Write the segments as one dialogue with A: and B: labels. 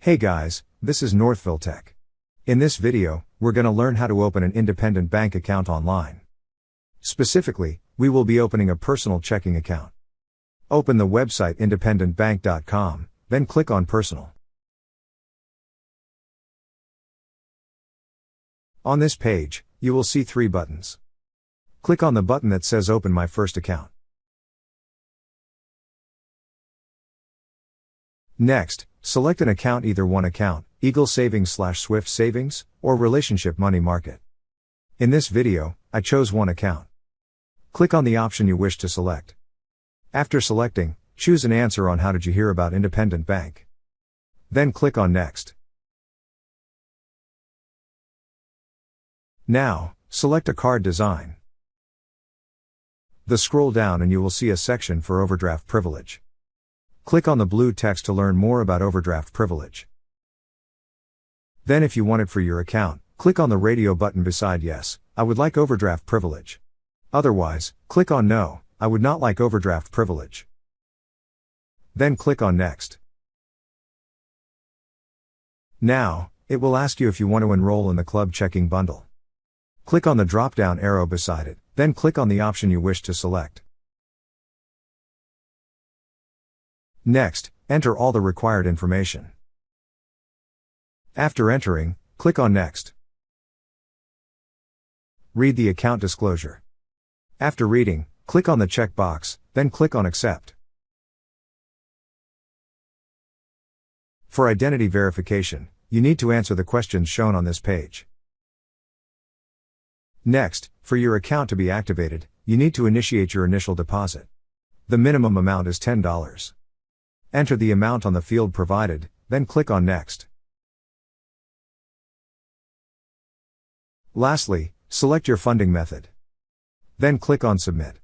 A: Hey guys, this is Northville Tech. In this video, we're going to learn how to open an independent bank account online. Specifically, we will be opening a personal checking account. Open the website independentbank.com, then click on Personal. On this page, you will see 3 buttons. Click on the button that says Open My First Account. Next, select an account, either one account, Eagle Savings/Swift Savings, or Relationship Money Market. In this video, I chose one account. Click on the option you wish to select. After selecting, choose an answer on how did you hear about Independent Bank. Then click on Next. Now, select a card design. Scroll down and you will see a section for overdraft privilege. Click on the blue text to learn more about overdraft privilege. Then if you want it for your account, click on the radio button beside Yes, I would like overdraft privilege. Otherwise, click on No, I would not like overdraft privilege. Then click on Next. Now, it will ask you if you want to enroll in the club checking bundle. Click on the drop-down arrow beside it, then click on the option you wish to select. Next, enter all the required information. After entering, click on Next. Read the account disclosure. After reading, click on the checkbox, then click on Accept. For identity verification, you need to answer the questions shown on this page. Next, for your account to be activated, you need to initiate your initial deposit. The minimum amount is $10. Enter the amount on the field provided, then click on Next. Lastly, select your funding method. Then click on Submit.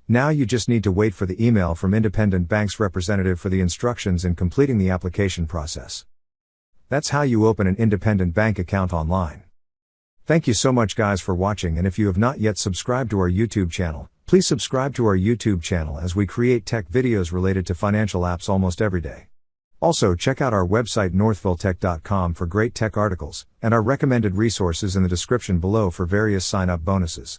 A: Now you just need to wait for the email from Independent Bank's representative for the instructions in completing the application process. That's how you open an independent bank account online. Thank you so much guys for watching, and if you have not yet subscribed to our YouTube channel, please subscribe to our YouTube channel as we create tech videos related to financial apps almost every day. Also check out our website northvilletech.com for great tech articles, and our recommended resources in the description below for various sign-up bonuses.